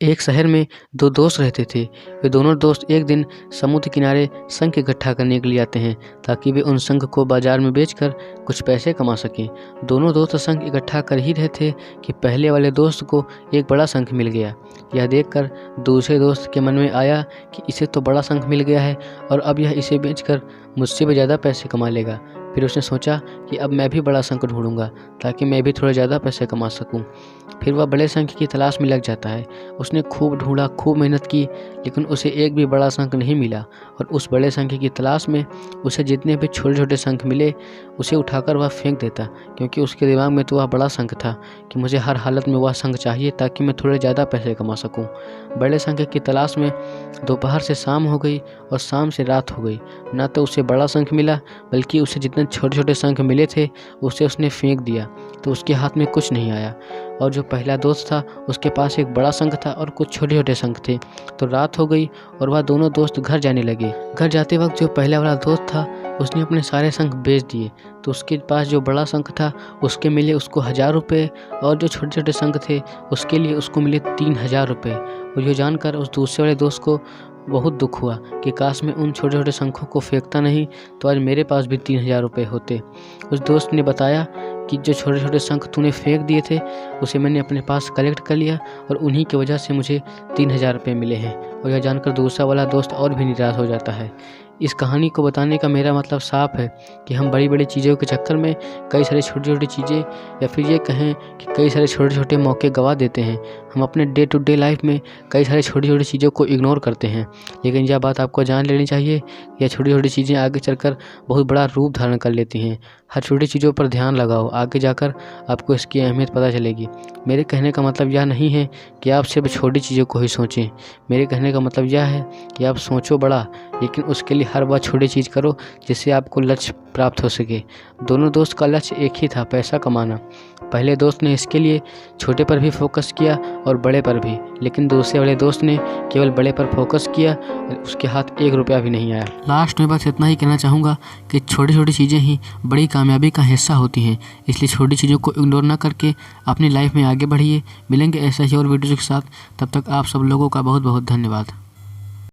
एक शहर में दो दोस्त रहते थे। वे दोनों दोस्त एक दिन समुद्र किनारे शंख इकट्ठा करने के लिए आते हैं ताकि वे उन शंख को बाजार में बेचकर कुछ पैसे कमा सकें। दोनों दोस्त शंख इकट्ठा कर ही रहे थे कि पहले वाले दोस्त को एक बड़ा शंख मिल गया। यह देखकर दूसरे दोस्त के मन में आया कि इसे तो बड़ा शंख मिल गया है और अब यह इसे बेचकर मुझसे भी ज़्यादा पैसे कमा लेगा। फिर उसने सोचा कि अब मैं भी बड़ा शंख ढूंढूंगा ताकि मैं भी थोड़े ज़्यादा पैसे कमा सकूं। फिर वह बड़े शंख की तलाश में लग जाता है। उसने खूब ढूंढा, खूब मेहनत की, लेकिन उसे एक भी बड़ा शंख नहीं मिला। और उस बड़े शंख की तलाश में उसे जितने भी छोटे छोटे शंख मिले उसे उठाकर वह फेंक देता, क्योंकि उसके दिमाग में तो वह बड़ा शंख था कि मुझे हर हालत में वह शंख चाहिए ताकि मैं थोड़े ज़्यादा पैसे कमा सकूँ। बड़े शंख की तलाश में दोपहर से शाम हो गई और शाम से रात हो गई। ना तो उसे बड़ा शंख मिला, बल्कि उसे जितने छोटे छोटे शंख मिले थे उसे उसने फेंक दिया, तो उसके हाथ में कुछ नहीं आया। और जो पहला दोस्त था उसके पास एक बड़ा शंख था और कुछ छोटे छोटे शंख थे। तो रात हो गई और वह दोनों दोस्त घर जाने लगे। घर जाते वक्त जो पहला वाला दोस्त था उसने अपने सारे शंख बेच दिए, तो उसके पास जो बड़ा शंख था उसके मिले उसको 1000 रुपये और जो छोटे छोटे शंख थे उसके लिए उसको मिले 3000 रुपये। और ये जानकर उस दूसरे वाले दोस्त को बहुत दुख हुआ कि काश मैं उन छोटे छोटे शंखों को फेंकता नहीं तो आज मेरे पास भी 3000 रुपये होते। उस दोस्त ने बताया कि जो छोटे छोटे शंख तूने फेंक दिए थे उसे मैंने अपने पास कलेक्ट कर लिया और उन्हीं की वजह से मुझे 3000 रुपये मिले हैं। और यह जानकर दूसरा वाला दोस्त और भी निराश हो जाता है। इस कहानी को बताने का मेरा मतलब साफ है कि हम बड़ी बड़ी चीज़ों के चक्कर में कई सारी छोटी छोटी चीज़ें, या फिर ये कहें कि कई सारे छोटे छोटे मौके गंवा देते हैं। हम अपने डे टू डे लाइफ में कई सारी छोटी छोटी चीज़ों को इग्नोर करते हैं, लेकिन यह बात आपको जान लेनी चाहिए कि यह छोटी छोटी चीज़ें आगे चलकर बहुत बड़ा रूप धारण कर लेती हैं। हर छोटी चीज़ों पर ध्यान लगाओ, आगे जाकर आपको इसकी अहमियत पता चलेगी। मेरे कहने का मतलब यह नहीं है कि आप सिर्फ छोटी चीज़ों को ही सोचें। मेरे कहने का मतलब यह है कि आप सोचो बड़ा, लेकिन उसके लिए हर बार छोटी चीज़ करो जिससे आपको लक्ष्य प्राप्त हो सके। दोनों दोस्त का लक्ष्य एक ही था, पैसा कमाना। पहले दोस्त ने इसके लिए छोटे पर भी फोकस किया और बड़े पर भी, लेकिन दूसरे वाले दोस्त ने केवल बड़े पर फोकस किया और उसके हाथ 1 रुपया भी नहीं आया। लास्ट में बस इतना ही कहना चाहूँगा कि छोटी छोटी चीज़ें ही बड़ी कामयाबी का हिस्सा होती हैं, इसलिए छोटी चीज़ों को इग्नोर ना करके अपनी लाइफ में आगे बढ़िए। मिलेंगे ऐसा ही और वीडियो के साथ, तब तक आप सब लोगों का बहुत बहुत धन्यवाद।